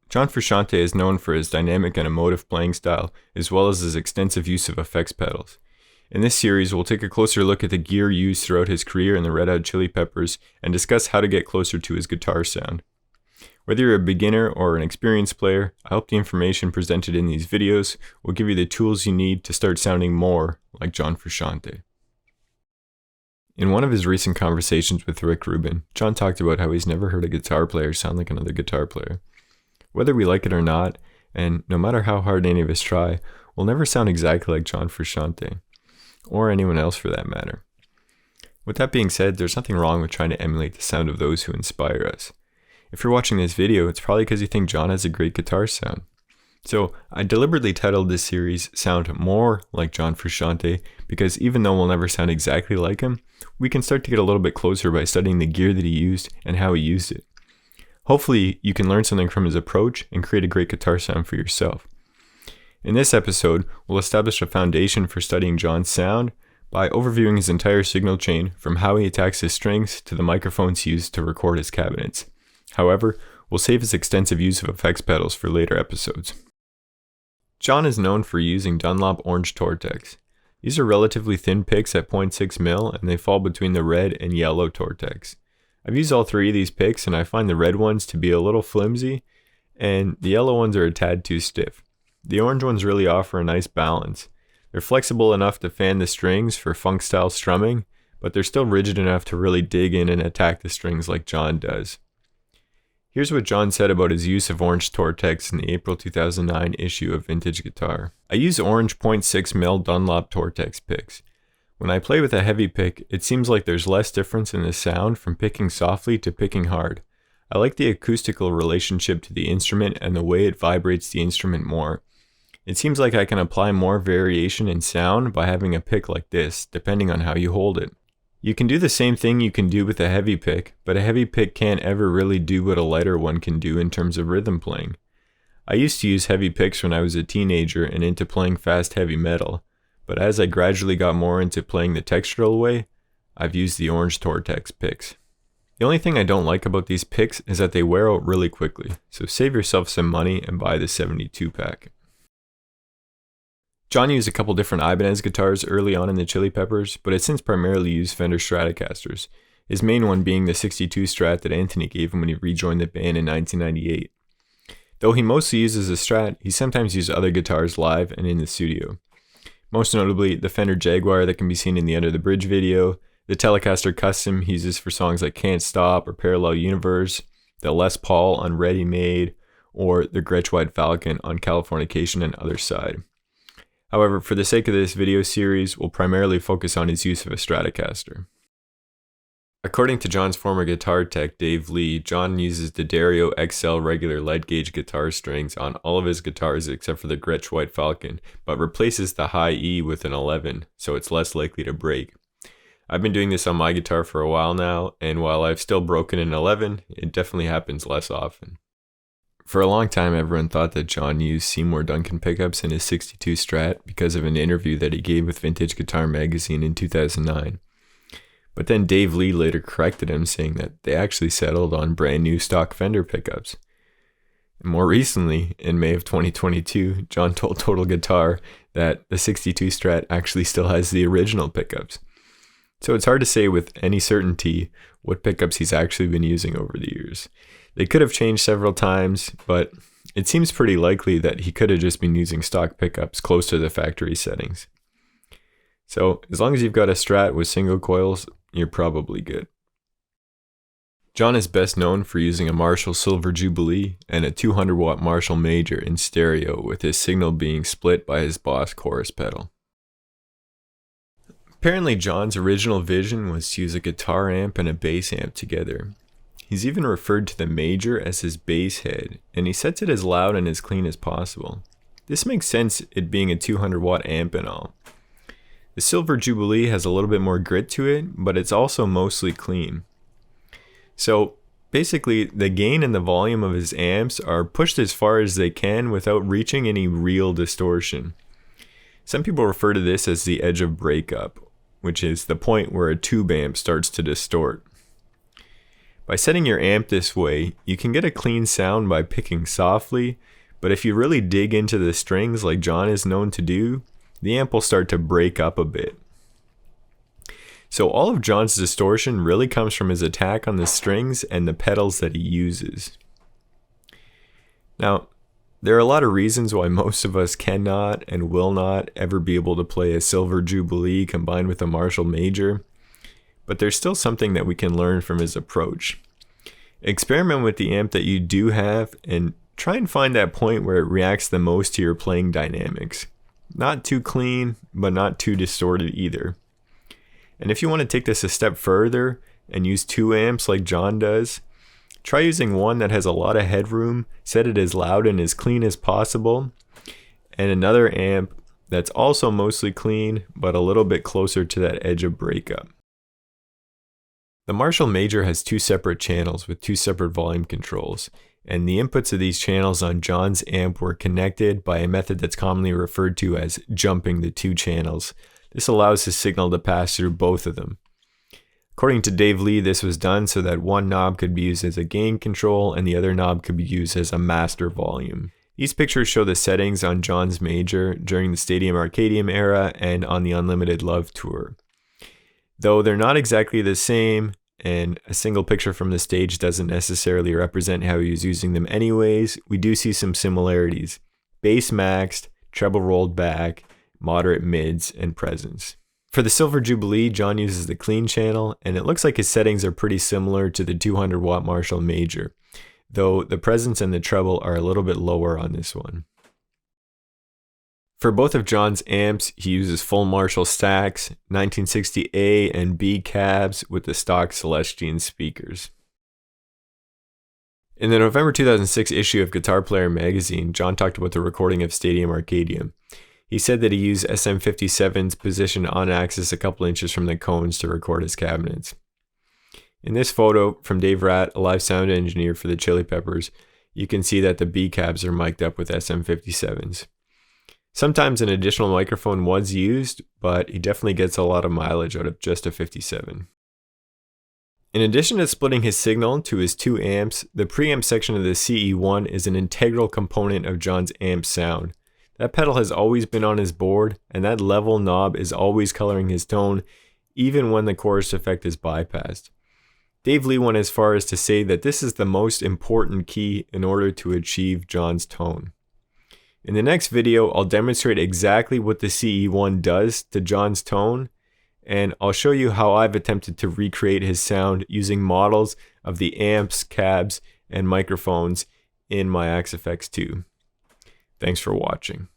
John Frusciante is known for his dynamic and emotive playing style, as well as his extensive use of effects pedals. In this series, we'll take a closer look at the gear used throughout his career in the Red Hot Chili Peppers and discuss how to get closer to his guitar sound. Whether you're a beginner or an experienced player, I hope the information presented in these videos will give you the tools you need to start sounding more like John Frusciante. In one of his recent conversations with Rick Rubin, John talked about how he's never heard a guitar player sound like another guitar player. Whether we like it or not, and no matter how hard any of us try, we'll never sound exactly like John Frusciante, or anyone else for that matter. With that being said, there's nothing wrong with trying to emulate the sound of those who inspire us. If you're watching this video, it's probably because you think John has a great guitar sound. So I deliberately titled this series Sound More Like John Frusciante because even though we'll never sound exactly like him, we can start to get a little bit closer by studying the gear that he used and how he used it. Hopefully you can learn something from his approach and create a great guitar sound for yourself. In this episode, we'll establish a foundation for studying John's sound by overviewing his entire signal chain from how he attacks his strings to the microphones used to record his cabinets. However, we'll save his extensive use of effects pedals for later episodes. John is known for using Dunlop Orange Tortex. These are relatively thin picks at 0.6mm and they fall between the red and yellow Tortex. I've used all three of these picks and I find the red ones to be a little flimsy and the yellow ones are a tad too stiff. The orange ones really offer a nice balance. They're flexible enough to fan the strings for funk style strumming, but they're still rigid enough to really dig in and attack the strings like John does. Here's what John said about his use of orange Tortex in the April 2009 issue of Vintage Guitar. I use orange 0.6mm Dunlop Tortex picks. When I play with a heavy pick, it seems like there's less difference in the sound from picking softly to picking hard. I like the acoustical relationship to the instrument and the way it vibrates the instrument more. It seems like I can apply more variation in sound by having a pick like this, depending on how you hold it. You can do the same thing you can do with a heavy pick, but a heavy pick can't ever really do what a lighter one can do in terms of rhythm playing. I used to use heavy picks when I was a teenager and into playing fast heavy metal, but as I gradually got more into playing the textural way, I've used the orange Tortex picks. The only thing I don't like about these picks is that they wear out really quickly, so save yourself some money and buy the 72 pack. John used a couple different Ibanez guitars early on in the Chili Peppers, but has since primarily used Fender Stratocasters, his main one being the 62 Strat that Anthony gave him when he rejoined the band in 1998. Though he mostly uses a Strat, he sometimes uses other guitars live and in the studio. Most notably, the Fender Jaguar that can be seen in the Under the Bridge video, the Telecaster Custom he uses for songs like Can't Stop or Parallel Universe, the Les Paul on Ready Made, or the Gretsch White Falcon on Californication and Other Side. However, for the sake of this video series, we'll primarily focus on his use of a Stratocaster. According to John's former guitar tech, Dave Lee, John uses the Dario XL regular light gauge guitar strings on all of his guitars except for the Gretsch White Falcon, but replaces the high E with an 11, so it's less likely to break. I've been doing this on my guitar for a while now, and while I've still broken an 11, it definitely happens less often. For a long time, everyone thought that John used Seymour Duncan pickups in his 62 Strat because of an interview that he gave with Vintage Guitar magazine in 2009. But then Dave Lee later corrected him, saying that they actually settled on brand new stock Fender pickups. And more recently, in May of 2022, John told Total Guitar that the 62 Strat actually still has the original pickups. So it's hard to say with any certainty what pickups he's actually been using over the years. They could have changed several times, but it seems pretty likely that he could have just been using stock pickups close to the factory settings. So as long as you've got a Strat with single coils, you're probably good. John is best known for using a Marshall Silver Jubilee and a 200 watt Marshall Major in stereo, with his signal being split by his Boss chorus pedal. Apparently John's original vision was to use a guitar amp and a bass amp together. He's even referred to the Major as his bass head, and he sets it as loud and as clean as possible. This makes sense, it being a 200 watt amp and all. The Silver Jubilee has a little bit more grit to it, but it's also mostly clean. So basically, the gain and the volume of his amps are pushed as far as they can without reaching any real distortion. Some people refer to this as the edge of breakup, which is the point where a tube amp starts to distort. By setting your amp this way, you can get a clean sound by picking softly, but if you really dig into the strings like John is known to do, the amp will start to break up a bit. So all of John's distortion really comes from his attack on the strings and the pedals that he uses. Now, there are a lot of reasons why most of us cannot and will not ever be able to play a Silver Jubilee combined with a Marshall Major, but there's still something that we can learn from his approach. Experiment with the amp that you do have and try and find that point where it reacts the most to your playing dynamics. Not too clean, but not too distorted either. And if you want to take this a step further and use 2 amps like John does, try using one that has a lot of headroom, set it as loud and as clean as possible, and another amp that's also mostly clean, but a little bit closer to that edge of breakup. The Marshall Major has 2 separate channels with 2 separate volume controls, and the inputs of these channels on John's amp were connected by a method that's commonly referred to as jumping the 2 channels. This allows his signal to pass through both of them. According to Dave Lee, this was done so that one knob could be used as a gain control and the other knob could be used as a master volume. These pictures show the settings on John's Major during the Stadium Arcadium era and on the Unlimited Love tour. Though they're not exactly the same, and a single picture from the stage doesn't necessarily represent how he was using them anyways, we do see some similarities. Bass maxed, treble rolled back, moderate mids, and presence. For the Silver Jubilee, John uses the clean channel, and it looks like his settings are pretty similar to the 200 watt Marshall Major, though the presence and the treble are a little bit lower on this one. For both of John's amps, he uses full Marshall stacks, 1960 A and B cabs with the stock Celestion speakers. In the November 2006 issue of Guitar Player magazine, John talked about the recording of Stadium Arcadium. He said that he used SM57s positioned on axis a couple inches from the cones to record his cabinets. In this photo from Dave Ratt, a live sound engineer for the Chili Peppers, you can see that the B cabs are mic'd up with SM57s. Sometimes an additional microphone was used, but he definitely gets a lot of mileage out of just a 57. In addition to splitting his signal to his 2 amps, the preamp section of the CE1 is an integral component of John's amp sound. That pedal has always been on his board, and that level knob is always coloring his tone, even when the chorus effect is bypassed. Dave Lee went as far as to say that this is the most important key in order to achieve John's tone. In the next video, I'll demonstrate exactly what the CE1 does to John's tone, and I'll show you how I've attempted to recreate his sound using models of the amps, cabs, and microphones in my Axe FX 2. Thanks for watching.